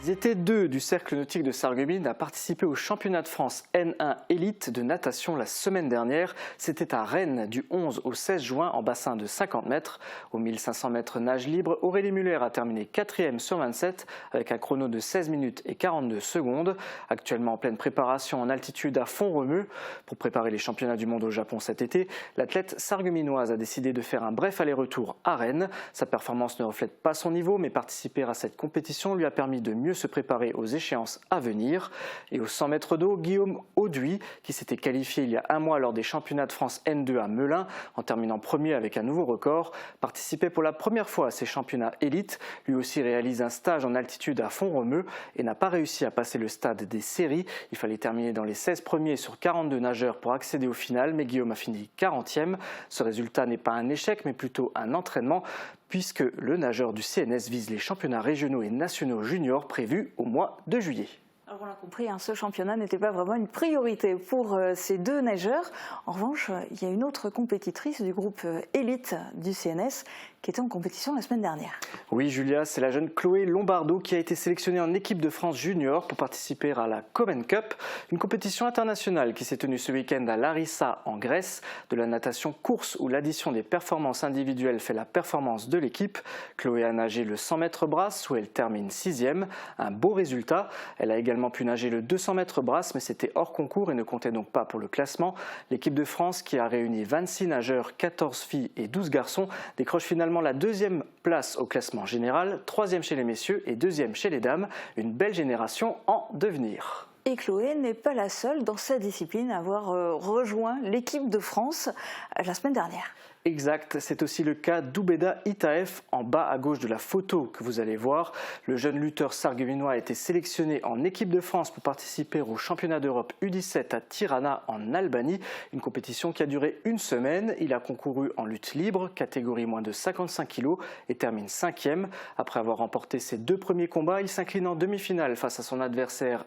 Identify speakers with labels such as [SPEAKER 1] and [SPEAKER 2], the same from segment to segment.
[SPEAKER 1] Ils étaient deux du Cercle nautique de Sarreguemines à participer au championnat de France N1 élite de natation la semaine dernière. C'était à Rennes du 11 au 16 juin en bassin de 50 mètres. Au 1500 mètres nage libre, Aurélie Muller a terminé 4e sur 27 avec un chrono de 16 minutes et 42 secondes. Actuellement en pleine préparation en altitude à Font-Romeu. Pour préparer les championnats du monde au Japon cet été, l'athlète sarregueminoise a décidé de faire un bref aller-retour à Rennes. Sa performance ne reflète pas son niveau, mais participer à cette compétition lui a permis de mieux se préparer aux échéances à venir. Et aux 100 mètres d'eau, Guillaume Auduit, qui s'était qualifié il y a un mois lors des championnats de France N2 à Melun, en terminant premier avec un nouveau record, participait pour la première fois à ces championnats élites. Lui aussi réalise un stage en altitude à Font-Romeu et n'a pas réussi à passer le stade des séries. Il fallait terminer dans les 16 premiers sur 42 nageurs pour accéder au final, mais Guillaume a fini 40e. Ce résultat n'est pas un échec, mais plutôt un entraînement, puisque le nageur du CNS vise les championnats régionaux et nationaux juniors prévus au mois de juillet.
[SPEAKER 2] Alors on l'a compris, ce championnat n'était pas vraiment une priorité pour ces deux nageurs. En revanche, il y a une autre compétitrice du groupe élite du CNS qui était en compétition la semaine dernière.
[SPEAKER 1] Oui, Julia, c'est la jeune Chloé Lombardo qui a été sélectionnée en équipe de France junior pour participer à la Common Cup, une compétition internationale qui s'est tenue ce week-end à Larissa en Grèce. De la natation course où l'addition des performances individuelles fait la performance de l'équipe. Chloé a nagé le 100 mètres brasse où elle termine 6e, un beau résultat. Elle a également pu nager le 200 mètres brasse, mais c'était hors concours et ne comptait donc pas pour le classement. L'équipe de France, qui a réuni 26 nageurs, 14 filles et 12 garçons, décroche finalement la 2e place au classement général, 3e chez les messieurs et 2e chez les dames. Une belle génération en devenir.
[SPEAKER 2] Et Chloé n'est pas la seule dans sa discipline à avoir rejoint l'équipe de France la semaine dernière.
[SPEAKER 1] Exact, c'est aussi le cas d'Oubeda Itaef en bas à gauche de la photo que vous allez voir. Le jeune lutteur sarregueminois a été sélectionné en équipe de France pour participer au championnat d'Europe U17 à Tirana en Albanie, une compétition qui a duré une semaine. Il a concouru en lutte libre, catégorie moins de 55 kg et termine 5e. Après avoir remporté ses 2 premiers combats, il s'incline en demi-finale face à son adversaire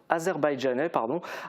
[SPEAKER 1] azerbaïdjanais,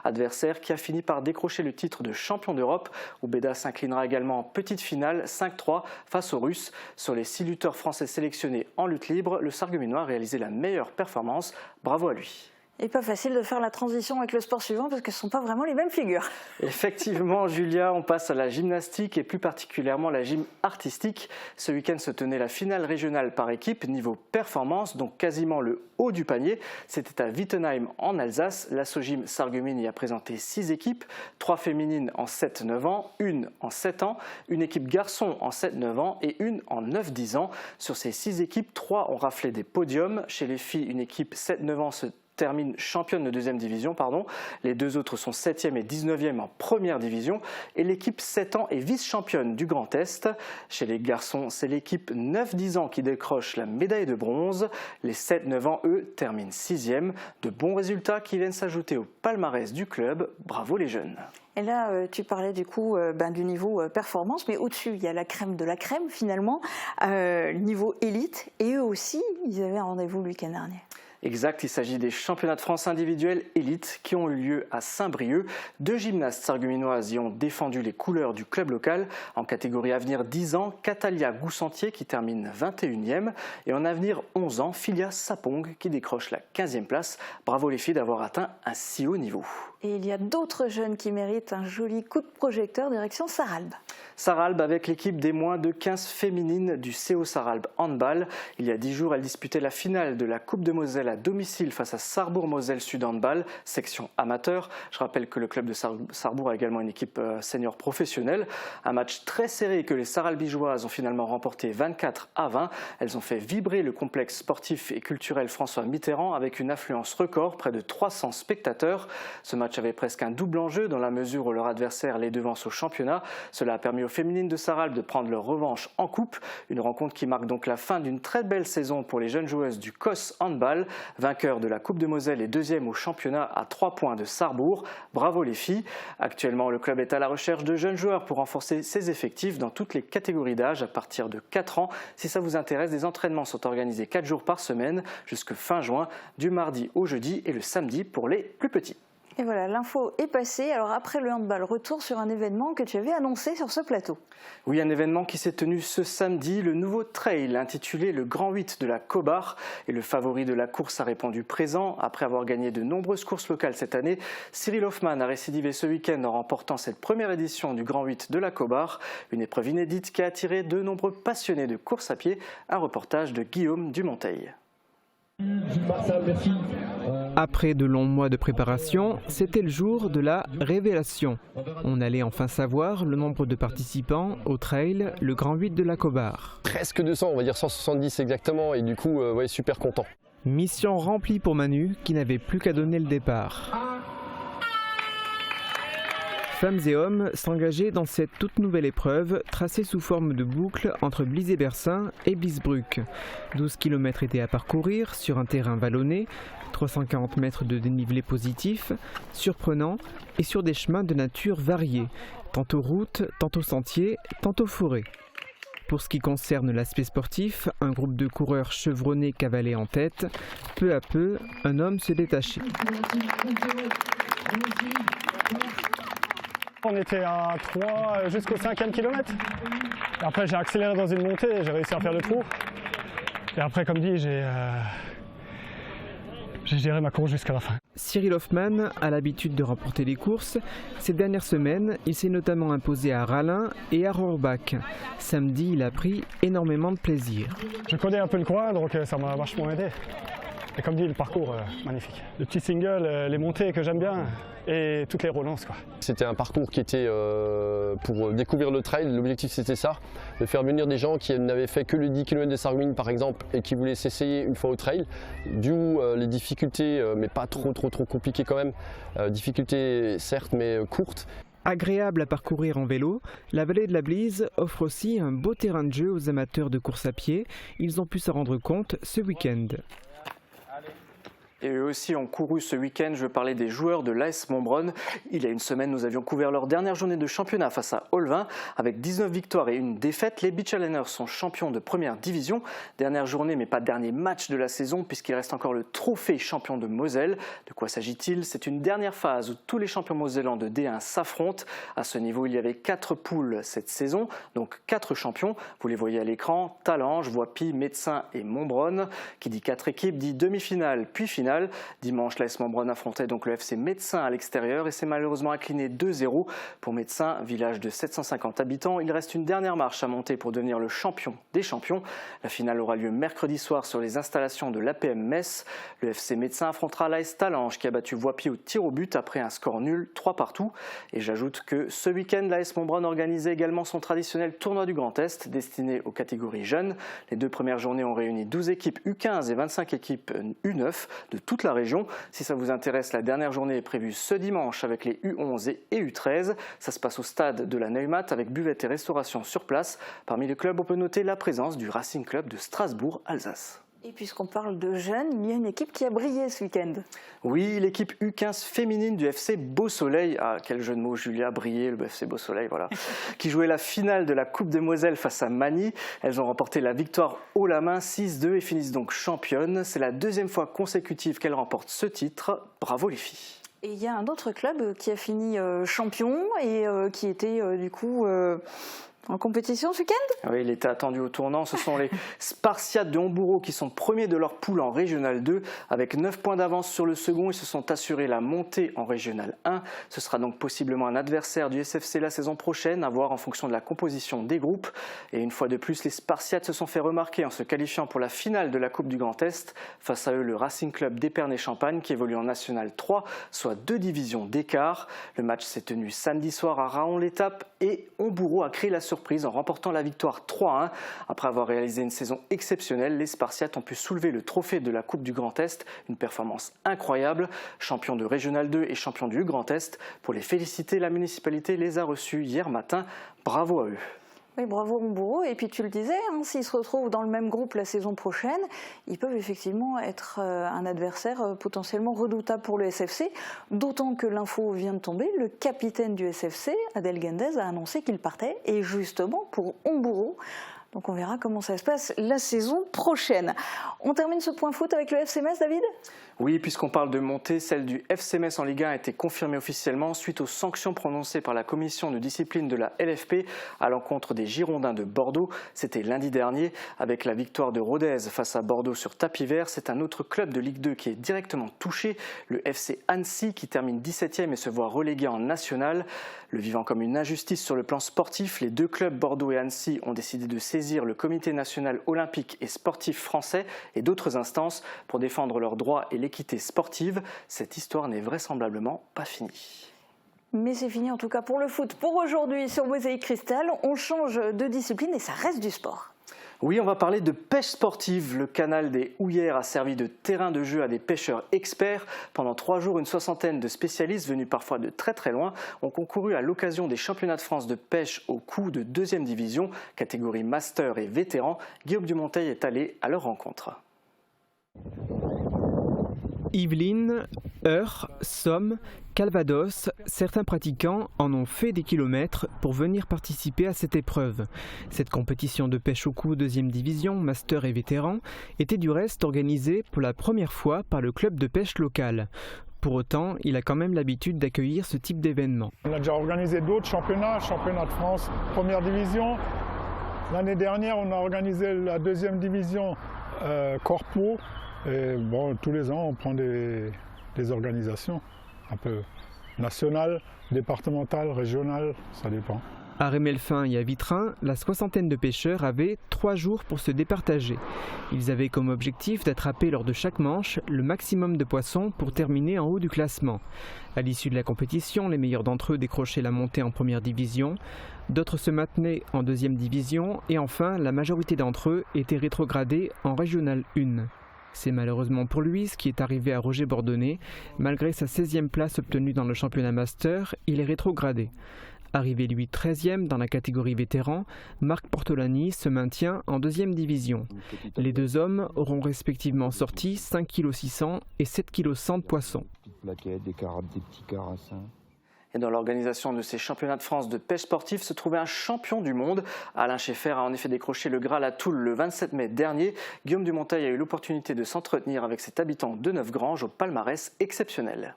[SPEAKER 1] adversaire qui a fini par décrocher le titre de champion d'Europe. Oubeda s'inclinera également en petite finale 5-3 face aux Russes. Sur les 6 lutteurs français sélectionnés en lutte libre, le sarregueminois a réalisé la meilleure performance. Bravo à lui.
[SPEAKER 2] Et pas facile de faire la transition avec le sport suivant parce que ce ne sont pas vraiment les mêmes figures.
[SPEAKER 1] Effectivement, Julia, on passe à la gymnastique et plus particulièrement la gym artistique. Ce week-end se tenait la finale régionale par équipe niveau performance, donc quasiment le haut du panier. C'était à Wittenheim en Alsace. L'Assogym Sarreguemines y a présenté 6 équipes, 3 féminines en 7-9 ans, une en 7 ans, une équipe garçon en 7-9 ans et une en 9-10 ans. Sur ces 6 équipes, 3 ont raflé des podiums. Chez les filles, une équipe 7-9 ans se termine championne de 2e division. Les 2 autres sont 7e et 19e en première division. Et l'équipe 7 ans est vice-championne du Grand Est. Chez les garçons, c'est l'équipe 9-10 ans qui décroche la médaille de bronze. Les 7-9 ans, eux, terminent 6e. De bons résultats qui viennent s'ajouter au palmarès du club. Bravo les jeunes.
[SPEAKER 2] Et là, tu parlais du coup du niveau performance, mais au-dessus, il y a la crème de la crème finalement, niveau élite. Et eux aussi, ils avaient un rendez-vous le week-end dernier.
[SPEAKER 1] Exact, il s'agit des championnats de France individuels élites qui ont eu lieu à Saint-Brieuc. 2 gymnastes sarregueminoises y ont défendu les couleurs du club local. En catégorie avenir 10 ans, Catalia Goussantier qui termine 21e. Et en avenir 11 ans, Philia Sapong qui décroche la 15e place. Bravo les filles d'avoir atteint un si haut niveau.
[SPEAKER 2] Et il y a d'autres jeunes qui méritent un joli coup de projecteur direction Sarralbe.
[SPEAKER 1] Sarralbe avec l'équipe des moins de 15 féminines du CO Sarralbe Handball. Il y a 10 jours, elle disputait la finale de la Coupe de Moselle à domicile face à Sarrebourg-Moselle Sud Handball, section amateur. Je rappelle que le club de Sarrebourg a également une équipe senior professionnelle. Un match très serré que les Sarralbigeoises ont finalement remporté 24-20. Elles ont fait vibrer le complexe sportif et culturel François Mitterrand avec une affluence record, près de 300 spectateurs. Ce match avait presque un double enjeu dans la mesure où leur adversaire les devance au championnat. Cela a permis aux féminines de Sarralbe de prendre leur revanche en coupe. Une rencontre qui marque donc la fin d'une très belle saison pour les jeunes joueuses du COS Handball. Vainqueur de la Coupe de Moselle et 2e au championnat à 3 points de Sarrebourg. Bravo les filles. Actuellement, le club est à la recherche de jeunes joueurs pour renforcer ses effectifs dans toutes les catégories d'âge à partir de 4 ans. Si ça vous intéresse, des entraînements sont organisés 4 jours par semaine jusque fin juin, du mardi au jeudi et le samedi pour les plus petits.
[SPEAKER 2] Et voilà, l'info est passée. Alors après le handball, retour sur un événement que tu avais annoncé sur ce plateau.
[SPEAKER 1] Oui, un événement qui s'est tenu ce samedi, le nouveau trail intitulé le Grand 8 de la Cobar. Et le favori de la course a répondu présent. Après avoir gagné de nombreuses courses locales cette année, Cyril Hoffman a récidivé ce week-end en remportant cette première édition du Grand 8 de la Cobar. Une épreuve inédite qui a attiré de nombreux passionnés de course à pied. Un reportage de Guillaume Dumonteil.
[SPEAKER 3] Après de longs mois de préparation, c'était le jour de la révélation. On allait enfin savoir le nombre de participants au trail, le Grand 8 de la Cobar.
[SPEAKER 4] Presque 200, on va dire 170 exactement, et du coup, ouais, super content.
[SPEAKER 3] Mission remplie pour Manu, qui n'avait plus qu'à donner le départ. Femmes et hommes s'engageaient dans cette toute nouvelle épreuve, tracée sous forme de boucle entre Blies-et-Bersin et Bisbruck. 12 km étaient à parcourir sur un terrain vallonné, 340 mètres de dénivelé positif, surprenant et sur des chemins de nature variés, tantôt route, tantôt sentier, tantôt forêt. Pour ce qui concerne l'aspect sportif, un groupe de coureurs chevronnés cavalait en tête. Peu à peu, un homme se détachait.
[SPEAKER 5] On était à 3 jusqu'au 5e kilomètre. Et après j'ai accéléré dans une montée et j'ai réussi à faire le trou. Et après, comme dit, j'ai géré ma course jusqu'à la fin.
[SPEAKER 3] Cyril Hoffman a l'habitude de remporter les courses. Ces dernières semaines, il s'est notamment imposé à Rallin et à Rohrbach. Samedi, il a pris énormément de plaisir.
[SPEAKER 5] Je connais un peu le coin, donc ça m'a vachement aidé. Et comme dit, le parcours, magnifique. Le petit single, les montées que j'aime bien et toutes les relances, quoi.
[SPEAKER 4] C'était un parcours qui était pour découvrir le trail. L'objectif c'était ça, de faire venir des gens qui n'avaient fait que le 10 km de Sarreguemines par exemple et qui voulaient s'essayer une fois au trail. D'où les difficultés, mais pas trop compliquées quand même. Difficultés certes, mais courtes.
[SPEAKER 3] Agréable à parcourir en vélo, la vallée de la Blise offre aussi un beau terrain de jeu aux amateurs de course à pied. Ils ont pu s'en rendre compte ce week-end.
[SPEAKER 1] Et eux aussi ont couru ce week-end. Je veux parler des joueurs de l'AS Montbronn. Il y a une semaine, nous avions couvert leur dernière journée de championnat face à Olvin. Avec 19 victoires et une défaite, les Beach Challengers sont champions de première division. Dernière journée, mais pas dernier match de la saison, puisqu'il reste encore le trophée champion de Moselle. De quoi s'agit-il? C'est une dernière phase où tous les champions mosellans de D1 s'affrontent. À ce niveau, il y avait 4 poules cette saison, donc 4 champions. Vous les voyez à l'écran, Talange, Voipy, Médecin et Montbronn. Qui dit 4 équipes dit demi-finale puis finale. Dimanche, l'AS Montbronn affrontait donc le FC Médecin à l'extérieur et s'est malheureusement incliné 2-0. Pour Médecin, village de 750 habitants, il reste une dernière marche à monter pour devenir le champion des champions. La finale aura lieu mercredi soir sur les installations de l'APM Metz. Le FC Médecin affrontera l'AS Talange qui a battu Voipy au tir au but après un score nul, 3 partout. Et j'ajoute que ce week-end, l'AS Montbronn organisait également son traditionnel tournoi du Grand Est destiné aux catégories jeunes. Les 2 premières journées ont réuni 12 équipes U15 et 25 équipes U9 de toute la région. Si ça vous intéresse, la dernière journée est prévue ce dimanche avec les U11 et U13. Ça se passe au stade de la Neumatt avec buvette et restauration sur place. Parmi les clubs, on peut noter la présence du Racing Club de Strasbourg-Alsace.
[SPEAKER 2] Et puisqu'on parle de jeunes, il y a une équipe qui a brillé ce week-end.
[SPEAKER 1] Oui, l'équipe U15 féminine du FC Beau Soleil, ah quel jeu de mots, Julia, brillé, le FC Beau Soleil, voilà, qui jouait la finale de la Coupe de Moselle face à Magny. Elles ont remporté la victoire haut la main 6-2 et finissent donc championnes. C'est la 2e fois consécutive qu'elles remportent ce titre. Bravo les filles.
[SPEAKER 2] Et il y a un autre club qui a fini champion et qui était du coup en compétition ce week-end.
[SPEAKER 1] Oui, il était attendu au tournant. Ce sont les Spartiates de Homboureau qui sont premiers de leur poule en Régional 2. Avec 9 points d'avance sur le second, ils se sont assurés la montée en Régional 1. Ce sera donc possiblement un adversaire du SFC la saison prochaine, à voir en fonction de la composition des groupes. Et une fois de plus, les Spartiates se sont fait remarquer en se qualifiant pour la finale de la Coupe du Grand Est. Face à eux, le Racing Club d'Épernay-Champagne qui évolue en National 3, soit 2 divisions d'écart. Le match s'est tenu samedi soir à Raon-l'Étape et Homboureau a créé la surprise en remportant la victoire 3-1. Après avoir réalisé une saison exceptionnelle, les Spartiates ont pu soulever le trophée de la Coupe du Grand Est. Une performance incroyable. Champion de Régional 2 et champion du Grand Est. Pour les féliciter, la municipalité les a reçus hier matin. Bravo à eux.
[SPEAKER 2] Oui, bravo Homboureau. Et puis tu le disais, s'ils se retrouvent dans le même groupe la saison prochaine, ils peuvent effectivement être un adversaire potentiellement redoutable pour le SFC. D'autant que l'info vient de tomber, le capitaine du SFC, Adel Gendez, a annoncé qu'il partait. Et justement, pour Homboureau, Donc on verra comment ça se passe la saison prochaine. On termine ce point foot avec le FC Metz, David ?
[SPEAKER 1] Oui, puisqu'on parle de montée, celle du FC Metz en Ligue 1 a été confirmée officiellement suite aux sanctions prononcées par la commission de discipline de la LFP à l'encontre des Girondins de Bordeaux. C'était lundi dernier. Avec la victoire de Rodez face à Bordeaux sur tapis vert, c'est un autre club de Ligue 2 qui est directement touché, le FC Annecy, qui termine 17e et se voit relégué en national. Le vivant comme une injustice sur le plan sportif, les deux clubs Bordeaux et Annecy ont décidé de saisir le Comité national olympique et sportif français et d'autres instances pour défendre leurs droits et l'équité sportive. Cette histoire n'est vraisemblablement pas finie.
[SPEAKER 2] Mais c'est fini en tout cas pour le foot. Pour aujourd'hui sur Mosaïque Cristal, on change de discipline et ça reste du sport.
[SPEAKER 1] Oui, on va parler de pêche sportive. Le canal des Houillères a servi de terrain de jeu à des pêcheurs experts. Pendant 3 jours, une soixantaine de spécialistes venus parfois de très loin ont concouru à l'occasion des championnats de France de pêche au coup de 2e division, catégorie master et vétéran. Guillaume Dumonteil est allé à leur rencontre.
[SPEAKER 3] Yvelines, Eure, Somme, Calvados, certains pratiquants en ont fait des kilomètres pour venir participer à cette épreuve. Cette compétition de pêche au coup 2e division, master et vétéran, était du reste organisée pour la première fois par le club de pêche local. Pour autant, il a quand même l'habitude d'accueillir ce type d'événement.
[SPEAKER 6] On a déjà organisé d'autres championnats de France, première division. L'année dernière, on a organisé la 2e division Corpo. Et bon, tous les ans, on prend des organisations un peu nationales, départementales, régionales, ça dépend.
[SPEAKER 3] À Rémelfin et à Vitrin, la soixantaine de pêcheurs avaient 3 jours pour se départager. Ils avaient comme objectif d'attraper lors de chaque manche le maximum de poissons pour terminer en haut du classement. À l'issue de la compétition, les meilleurs d'entre eux décrochaient la montée en première division, d'autres se maintenaient en 2e division et enfin, la majorité d'entre eux étaient rétrogradés en Régional 1. C'est malheureusement pour lui ce qui est arrivé à Roger Bordonnet. Malgré sa 16e place obtenue dans le championnat master, il est rétrogradé. Arrivé lui 13e dans la catégorie vétéran, Marc Portolani se maintient en 2e division. Les deux hommes auront respectivement sorti 5,6 kg et 7,1 kg de poissons.
[SPEAKER 7] Des petits carassins.
[SPEAKER 1] Et dans l'organisation de ces championnats de France de pêche sportive se trouvait un champion du monde. Alain Scheffer a en effet décroché le Graal à Toul le 27 mai dernier. Guillaume Dumonteil a eu l'opportunité de s'entretenir avec cet habitant de Neufgrange au palmarès exceptionnel.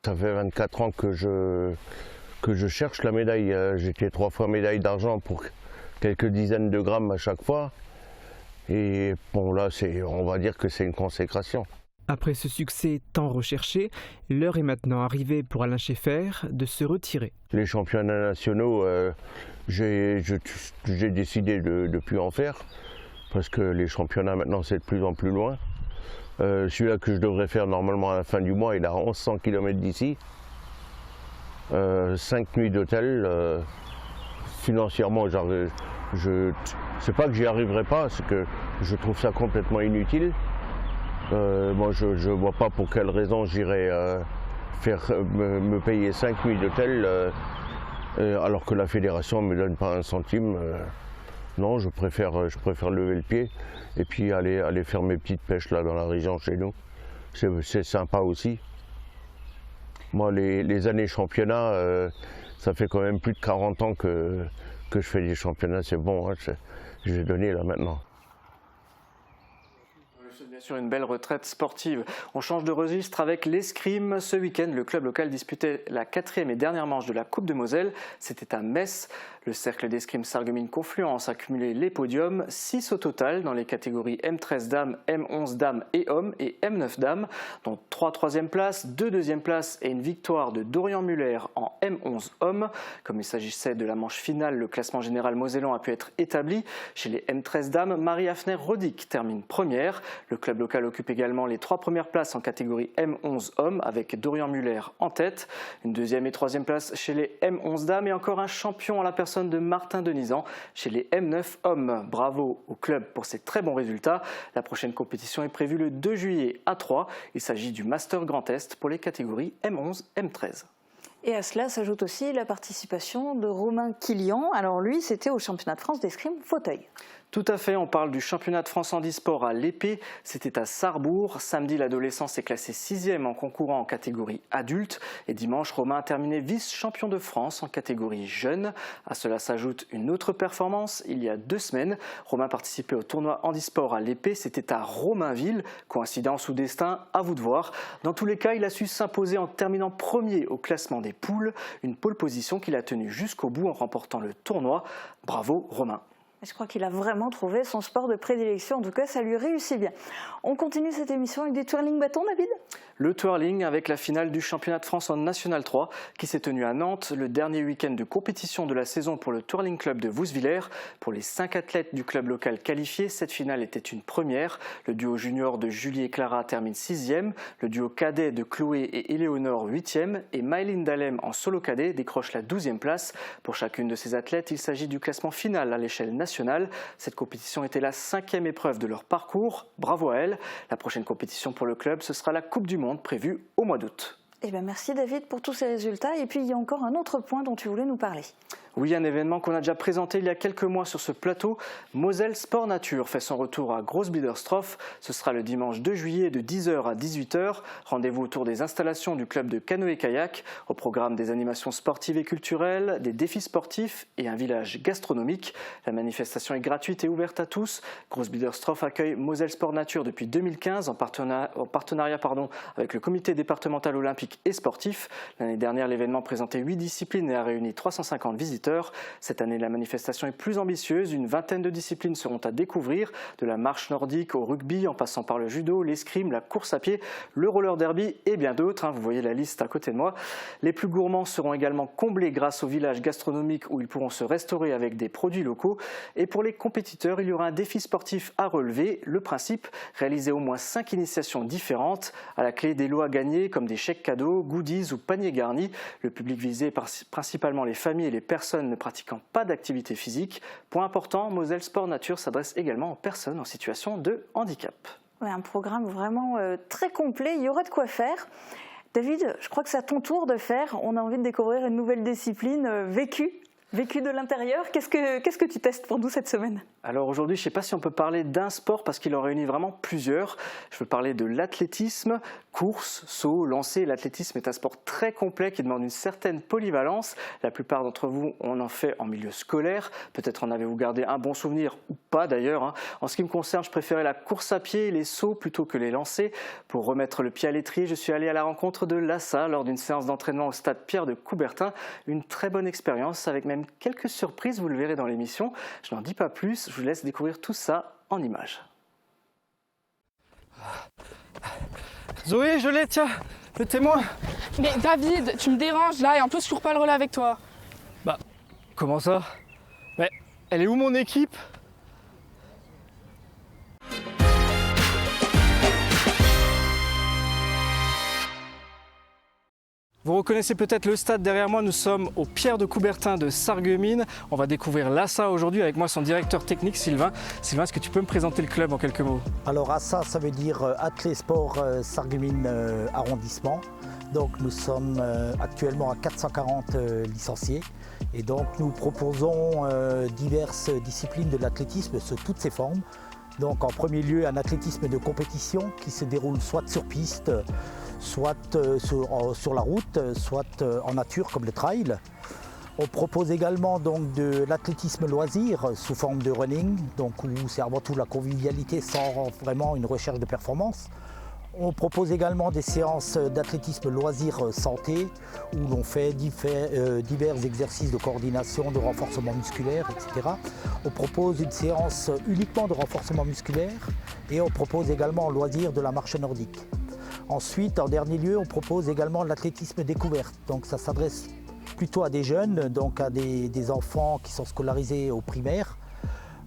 [SPEAKER 8] Ça fait 24 ans que je cherche la médaille. J'étais 3 fois médaille d'argent pour quelques dizaines de grammes à chaque fois. Et bon là, on va dire que c'est une consécration.
[SPEAKER 3] Après ce succès tant recherché, l'heure est maintenant arrivée pour Alain Scheffer de se retirer.
[SPEAKER 8] Les championnats nationaux, j'ai décidé de ne plus en faire parce que les championnats maintenant c'est de plus en plus loin. Celui-là que je devrais faire normalement à la fin du mois, il a 1100 km d'ici. 5 nuits d'hôtel. Financièrement, c'est pas que j'y arriverai pas, c'est que je trouve ça complètement inutile. Moi, je ne vois pas pour quelle raison j'irais me payer 5 nuits d'hôtel alors que la fédération ne me donne pas un centime. Non, je préfère lever le pied et puis aller faire mes petites pêches là dans la région chez nous. C'est sympa aussi. Moi, les années championnat, ça fait quand même plus de 40 ans que je fais des championnats. C'est bon, hein, j'ai donné là maintenant.
[SPEAKER 1] Bien sûr, une belle retraite sportive. On change de registre avec l'escrime. Ce week-end, le club local disputait la 4e et dernière manche de la Coupe de Moselle. C'était à Metz. Le cercle d'escrime Sarreguemines Confluence a cumulé les podiums, 6 au total dans les catégories M13 dames, M11 dames et hommes et M9 dames, dont 3 troisième places, 2 deuxième places et une victoire de Dorian Muller en M11 hommes. Comme il s'agissait de la manche finale, le classement général mosellan a pu être établi. Chez les M13 dames, Marie Hafner Rodic termine première. Le club local occupe également les 3 premières places en catégorie M11 hommes avec Dorian Muller en tête. Une 2e et 3e place chez les M11 dames et encore un champion en la personne de Martin Denizan chez les M9 hommes. Bravo au club pour ses très bons résultats. La prochaine compétition est prévue le 2 juillet à Troyes. Il s'agit du Master Grand Est pour les catégories M11, M13.
[SPEAKER 2] Et à cela s'ajoute aussi la participation de Romain Kilian. Alors lui, c'était au championnat de France d'escrime fauteuil.
[SPEAKER 1] Tout à fait, on parle du championnat de France handisport à l'épée. C'était à Sarrebourg. Samedi, l'adolescence est classée 6e en concourant en catégorie adulte. Et dimanche, Romain a terminé vice-champion de France en catégorie jeune. À cela s'ajoute une autre performance. Il y a 2 semaines, Romain participait au tournoi handisport à l'épée. C'était à Romainville. Coïncidence ou destin, à vous de voir. Dans tous les cas, il a su s'imposer en terminant premier au classement des poules. Une pole position qu'il a tenue jusqu'au bout en remportant le tournoi. Bravo Romain.
[SPEAKER 2] Je crois qu'il a vraiment trouvé son sport de prédilection. En tout cas, ça lui réussit bien. On continue cette émission avec du twirling bâton, David ?
[SPEAKER 1] Le twirling avec la finale du championnat de France en National 3 qui s'est tenue à Nantes, le dernier week-end de compétition de la saison pour le Twirling Club de Vousvillers. Pour les 5 athlètes du club local qualifiés, cette finale était une première. Le duo junior de Julie et Clara termine 6e, le duo cadet de Chloé et Éléonore 8e et Maëline Dalem en solo cadet décroche la 12e place. Pour chacune de ces athlètes, il s'agit du classement final à l'échelle nationale. Cette compétition était la 5e épreuve de leur parcours. Bravo à elles. La prochaine compétition pour le club, ce sera la Coupe du Monde prévue au mois d'août.
[SPEAKER 2] Eh bien, merci David pour tous ces résultats. Et puis il y a encore un autre point dont tu voulais nous parler.
[SPEAKER 1] Oui, un événement qu'on a déjà présenté il y a quelques mois sur ce plateau. Moselle Sport Nature fait son retour à Großbiedersdorf. Ce sera le dimanche 2 juillet de 10h à 18h. Rendez-vous autour des installations du club de canoë-kayak. Au programme des animations sportives et culturelles, des défis sportifs et un village gastronomique. La manifestation est gratuite et ouverte à tous. Großbiedersdorf accueille Moselle Sport Nature depuis 2015 en partenariat avec le comité départemental olympique et sportif. L'année dernière, l'événement présentait 8 disciplines et a réuni 350 visiteurs. Cette année, la manifestation est plus ambitieuse. Une vingtaine de disciplines seront à découvrir, de la marche nordique au rugby, en passant par le judo, l'escrime, la course à pied, le roller derby et bien d'autres. Vous voyez la liste à côté de moi. Les plus gourmands seront également comblés grâce au village gastronomique où ils pourront se restaurer avec des produits locaux. Et pour les compétiteurs, il y aura un défi sportif à relever. Le principe, réaliser au moins 5 initiations différentes. À la clé, des lots à gagner comme des chèques cadeaux, goodies ou paniers garnis. Le public visé par principalement les familles et les personnes ne pratiquant pas d'activité physique. Point important, Moselle Sport Nature s'adresse également aux personnes en situation de handicap.
[SPEAKER 2] Ouais, un programme vraiment très complet, il y aura de quoi faire. David, je crois que c'est à ton tour de faire. On a envie de découvrir une nouvelle discipline vécue de l'intérieur. Qu'est-ce que tu testes pour nous cette semaine ?
[SPEAKER 1] Alors aujourd'hui, je ne sais pas si on peut parler d'un sport parce qu'il en réunit vraiment plusieurs. Je veux parler de l'athlétisme, course, saut, lancer. L'athlétisme est un sport très complet qui demande une certaine polyvalence. La plupart d'entre vous, on en fait en milieu scolaire. Peut-être en avez-vous gardé un bon souvenir ou pas d'ailleurs. En ce qui me concerne, je préférais la course à pied et les sauts plutôt que les lancers. Pour remettre le pied à l'étrier, je suis allé à la rencontre de Lassa lors d'une séance d'entraînement au stade Pierre de Coubertin. Une très bonne expérience avec même quelques surprises, vous le verrez dans l'émission. Je n'en dis pas plus, je vous laisse découvrir tout ça en images.
[SPEAKER 9] Zoé, je l'ai, tiens, le témoin.
[SPEAKER 10] Mais David, tu me déranges là et en plus je cours pas le relais avec toi.
[SPEAKER 9] Bah, comment ça? Mais elle est où mon équipe? Vous reconnaissez peut-être le stade derrière moi, nous sommes au Pierre de Coubertin de Sarreguemines. On va découvrir l'ASSA aujourd'hui avec moi son directeur technique Sylvain. Sylvain, est-ce que tu peux me présenter le club en quelques mots?
[SPEAKER 11] Alors ASSA, ça veut dire Athlé Sport Sarreguemines arrondissement. Donc nous sommes actuellement à 440 licenciés et donc nous proposons diverses disciplines de l'athlétisme sous toutes ses formes. Donc en premier lieu un athlétisme de compétition qui se déroule soit sur piste, soit sur la route, soit en nature comme le trail. On propose également donc de l'athlétisme loisir sous forme de running, donc où c'est avant tout la convivialité sans vraiment une recherche de performance. On propose également des séances d'athlétisme loisir santé où l'on fait divers exercices de coordination, de renforcement musculaire, etc. On propose une séance uniquement de renforcement musculaire et on propose également en loisir de la marche nordique. Ensuite, en dernier lieu, on propose également l'athlétisme découverte. Donc ça s'adresse plutôt à des jeunes, donc à des enfants qui sont scolarisés au primaire.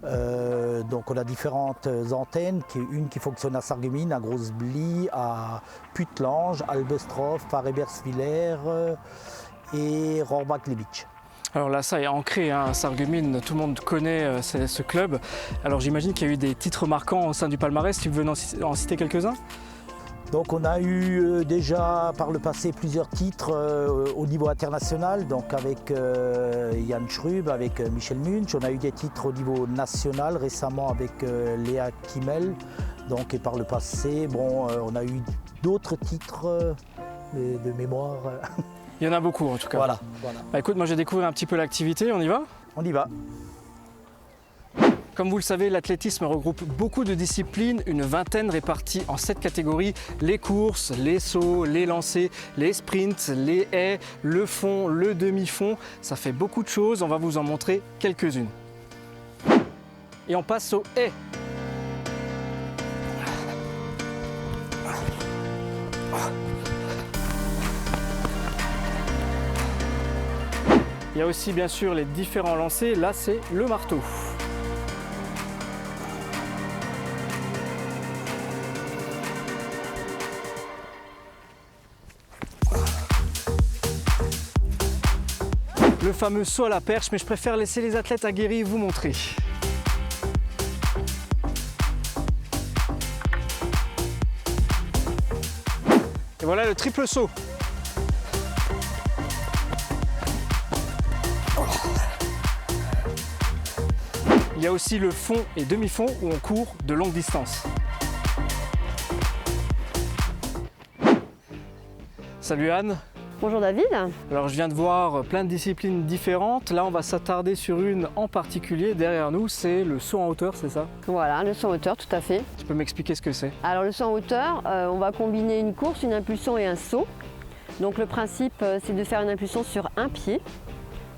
[SPEAKER 11] Donc on a différentes antennes, une qui fonctionne à Sarreguemines, à Grosse-Blie, à Puttelange, Albestroff, à Ebersviller et Rohrbach-Lebitsch.
[SPEAKER 9] Alors là, ça est ancré à Sarreguemines, tout le monde connaît ce club. Alors j'imagine qu'il y a eu des titres marquants au sein du palmarès, si tu veux en citer quelques-uns?
[SPEAKER 11] Donc on a eu déjà par le passé plusieurs titres au niveau international, donc avec Yann Schrub, avec Michel Munch. On a eu des titres au niveau national récemment avec Léa Kimmel. Donc, et par le passé, bon, on a eu d'autres titres de mémoire.
[SPEAKER 9] Il y en a beaucoup en tout cas.
[SPEAKER 11] Voilà.
[SPEAKER 9] Bah, écoute, moi j'ai découvert un petit peu l'activité, on y va?
[SPEAKER 11] On y va.
[SPEAKER 9] Comme vous le savez, l'athlétisme regroupe beaucoup de disciplines, une vingtaine réparties en 7 catégories. Les courses, les sauts, les lancers, les sprints, les haies, le fond, le demi-fond. Ça fait beaucoup de choses, on va vous en montrer quelques-unes. Et on passe aux haies. Il y a aussi bien sûr les différents lancers, là c'est le marteau. Le fameux saut à la perche, mais je préfère laisser les athlètes aguerris vous montrer. Et voilà le triple saut. Il y a aussi le fond et demi-fond où on court de longue distance. Salut Anne.
[SPEAKER 12] Bonjour David.
[SPEAKER 9] Alors je viens de voir plein de disciplines différentes. Là on va s'attarder sur une en particulier derrière nous, c'est le saut en hauteur, c'est ça?
[SPEAKER 12] Voilà, le saut en hauteur, tout à fait.
[SPEAKER 9] Tu peux m'expliquer ce que c'est?
[SPEAKER 12] Alors le saut en hauteur, on va combiner une course, une impulsion et un saut. Donc le principe c'est de faire une impulsion sur un pied,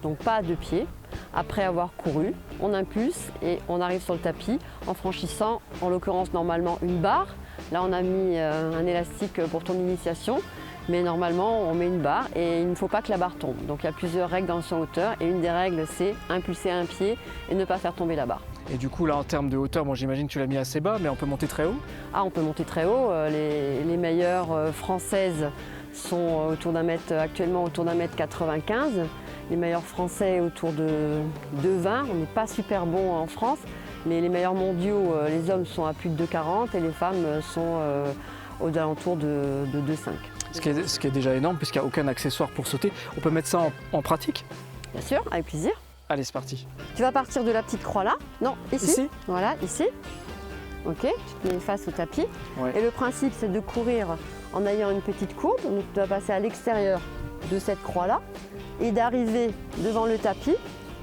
[SPEAKER 12] donc pas à deux pieds. Après avoir couru, on impulse et on arrive sur le tapis en franchissant, en l'occurrence normalement une barre. Là on a mis un élastique pour ton initiation. Mais normalement, on met une barre et il ne faut pas que la barre tombe. Donc il y a plusieurs règles dans le saut en hauteur et une des règles, c'est impulser un pied et ne pas faire tomber la barre.
[SPEAKER 9] Et du coup, là, en termes de hauteur, bon, j'imagine que tu l'as mis assez bas, mais on peut monter très haut?
[SPEAKER 12] Ah, on peut monter très haut. Les meilleures françaises sont actuellement autour d'1m95. Les meilleurs français autour de 2,20. On n'est pas super bon en France, mais les meilleurs mondiaux, les hommes sont à plus de 2,40 et les femmes sont aux alentours de 2,5.
[SPEAKER 9] Ce qui est déjà énorme puisqu'il n'y a aucun accessoire pour sauter. On peut mettre ça en pratique?
[SPEAKER 12] Bien sûr, avec plaisir.
[SPEAKER 9] Allez, c'est parti.
[SPEAKER 12] Tu vas partir de la petite croix là. Non, ici.
[SPEAKER 9] Ici?
[SPEAKER 12] Voilà, ici. Ok, tu te mets face au tapis.
[SPEAKER 9] Ouais.
[SPEAKER 12] Et le principe, c'est de courir en ayant une petite courbe. Donc tu vas passer à l'extérieur de cette croix là et d'arriver devant le tapis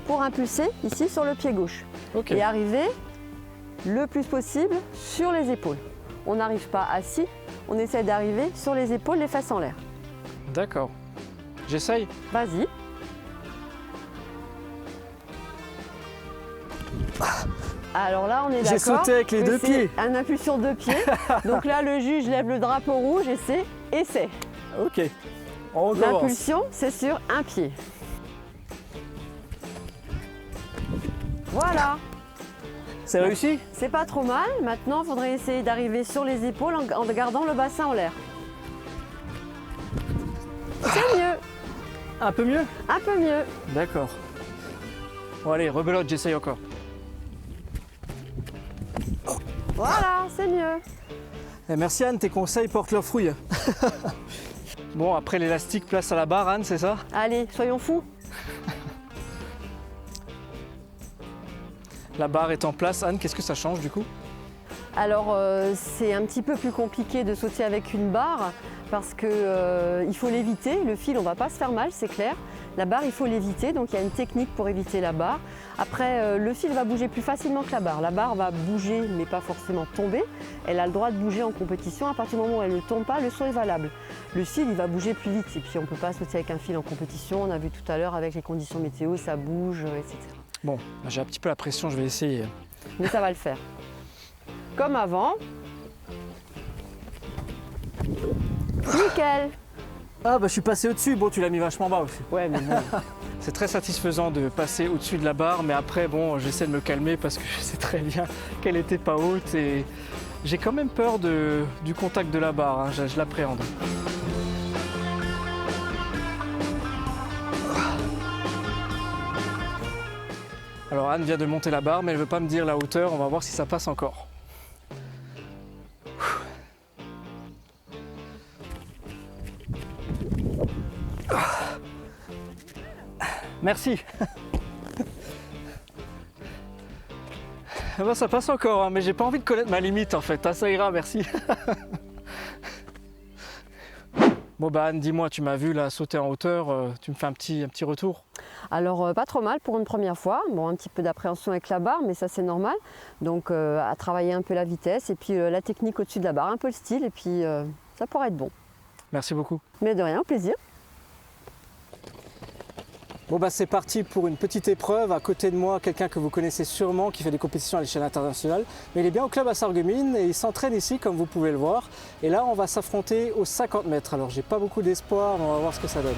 [SPEAKER 12] pour impulser ici sur le pied gauche.
[SPEAKER 9] Okay.
[SPEAKER 12] Et arriver le plus possible sur les épaules. On n'arrive pas assis, on essaie d'arriver sur les épaules, les fesses en l'air.
[SPEAKER 9] D'accord. J'essaye?
[SPEAKER 12] Vas-y. Alors là, on est d'accord.
[SPEAKER 9] J'ai sauté avec les deux pieds.
[SPEAKER 12] Un impulsion de pied. Donc là, le juge lève le drapeau rouge et c'est essai.
[SPEAKER 9] Ok. On recommence.
[SPEAKER 12] L'impulsion, c'est sur un pied. Voilà.
[SPEAKER 9] C'est réussi?
[SPEAKER 12] C'est pas trop mal. Maintenant, il faudrait essayer d'arriver sur les épaules en gardant le bassin en l'air. C'est mieux.
[SPEAKER 9] Un peu mieux?
[SPEAKER 12] Un peu mieux.
[SPEAKER 9] D'accord. Bon allez, rebelote, j'essaye encore.
[SPEAKER 12] Voilà, c'est mieux.
[SPEAKER 9] Et merci Anne, tes conseils portent leurs fruits. Bon, après l'élastique, place à la barre, Anne, c'est ça?
[SPEAKER 12] Allez, soyons fous.
[SPEAKER 9] La barre est en place. Anne, qu'est-ce que ça change du coup?
[SPEAKER 12] Alors, c'est un petit peu plus compliqué de sauter avec une barre parce qu'il faut l'éviter. Le fil, on ne va pas se faire mal, c'est clair. La barre, il faut l'éviter, donc il y a une technique pour éviter la barre. Après, le fil va bouger plus facilement que la barre. La barre va bouger, mais pas forcément tomber. Elle a le droit de bouger en compétition. À partir du moment où elle ne tombe pas, le saut est valable. Le fil, il va bouger plus vite. Et puis, on ne peut pas sauter avec un fil en compétition. On a vu tout à l'heure avec les conditions météo, ça bouge, etc.
[SPEAKER 9] Bon, j'ai un petit peu la pression, je vais essayer.
[SPEAKER 12] Mais ça va le faire. Comme avant. Nickel.
[SPEAKER 9] Ah bah je suis passé au-dessus, bon tu l'as mis vachement bas aussi.
[SPEAKER 12] Ouais mais bon.
[SPEAKER 9] C'est très satisfaisant de passer au-dessus de la barre, mais après bon j'essaie de me calmer parce que je sais très bien qu'elle n'était pas haute et j'ai quand même peur du contact de la barre, hein. Je l'appréhende. Alors Anne vient de monter la barre mais elle ne veut pas me dire la hauteur, on va voir si ça passe encore. Merci. Bon, ça passe encore, hein, mais j'ai pas envie de connaître ma limite en fait. Ah, ça ira, merci. Bon bah Anne, dis-moi, tu m'as vu là sauter en hauteur, tu me fais un petit retour?
[SPEAKER 12] Alors pas trop mal pour une première fois, bon un petit peu d'appréhension avec la barre mais ça c'est normal, donc à travailler un peu la vitesse et puis la technique au-dessus de la barre, un peu le style et puis ça pourrait être bon.
[SPEAKER 9] Merci beaucoup.
[SPEAKER 12] Mais de rien, au plaisir.
[SPEAKER 9] Bon bah c'est parti pour une petite épreuve. À côté de moi, quelqu'un que vous connaissez sûrement qui fait des compétitions à l'échelle internationale. Mais il est bien au club à Sarreguemines et il s'entraîne ici comme vous pouvez le voir. Et là on va s'affronter aux 50 mètres. Alors j'ai pas beaucoup d'espoir, mais on va voir ce que ça donne.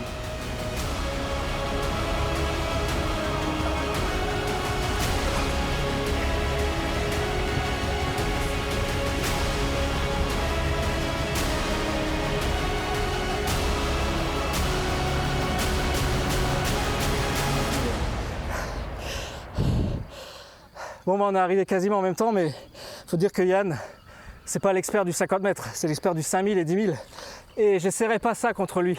[SPEAKER 9] Bon, bah, on est arrivé quasiment en même temps, mais il faut dire que Yann, c'est pas l'expert du 50 mètres, c'est l'expert du 5000 et 10 000. Et j'essaierai pas ça contre lui.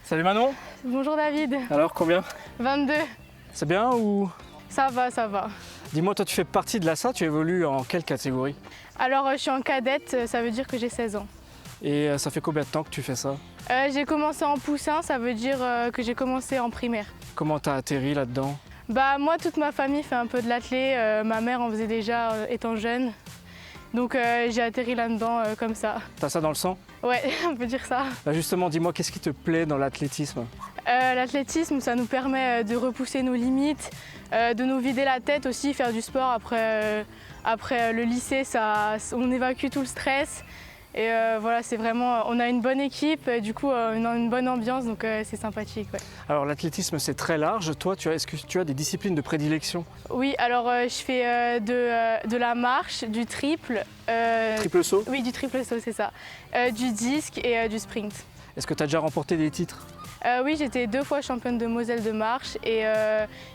[SPEAKER 9] Salut Manon.
[SPEAKER 10] Bonjour David.
[SPEAKER 9] Alors, combien?
[SPEAKER 10] 22.
[SPEAKER 9] C'est bien ou?
[SPEAKER 10] Ça va, ça va.
[SPEAKER 9] Dis-moi, toi tu fais partie de l'ASSA, tu évolues en quelle catégorie?
[SPEAKER 10] Alors je suis en cadette, ça veut dire que j'ai 16 ans.
[SPEAKER 9] Et ça fait combien de temps que tu fais ça?
[SPEAKER 10] J'ai commencé en poussin, ça veut dire que j'ai commencé en primaire.
[SPEAKER 9] Comment t'as atterri là-dedans?
[SPEAKER 10] Bah moi, toute ma famille fait un peu de l'athlé, ma mère en faisait déjà étant jeune. Donc j'ai atterri là-dedans comme ça.
[SPEAKER 9] T'as ça dans le sang?
[SPEAKER 10] Ouais, on peut dire ça.
[SPEAKER 9] Bah justement, dis-moi, qu'est-ce qui te plaît dans l'athlétisme?
[SPEAKER 10] L'athlétisme, ça nous permet de repousser nos limites, de nous vider la tête aussi, faire du sport après le lycée, on évacue tout le stress. Et voilà, c'est vraiment, on a une bonne équipe, du coup une bonne ambiance, donc c'est sympathique. Ouais.
[SPEAKER 9] Alors l'athlétisme c'est très large, toi est-ce que tu as des disciplines de prédilection?
[SPEAKER 10] Oui, alors je fais de la marche, du triple.
[SPEAKER 9] Triple saut?
[SPEAKER 10] Oui, du triple saut, c'est ça. Du disque et du sprint.
[SPEAKER 9] Est-ce que tu as déjà remporté des titres?
[SPEAKER 10] Oui, j'étais 2 fois championne de Moselle de marche et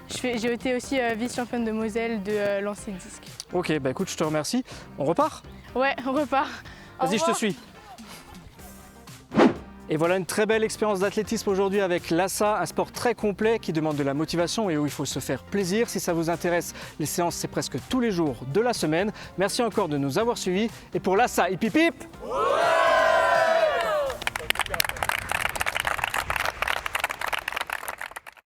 [SPEAKER 10] j'ai été aussi vice-championne de Moselle de lancer de disque.
[SPEAKER 9] Ok, bah écoute, je te remercie. On repart?
[SPEAKER 10] Ouais, on repart.
[SPEAKER 9] Vas-y, je te suis. Et voilà une très belle expérience d'athlétisme aujourd'hui avec l'ASSA, un sport très complet qui demande de la motivation et où il faut se faire plaisir. Si ça vous intéresse, les séances c'est presque tous les jours de la semaine. Merci encore de nous avoir suivis et pour l'ASSA, hip hip hip!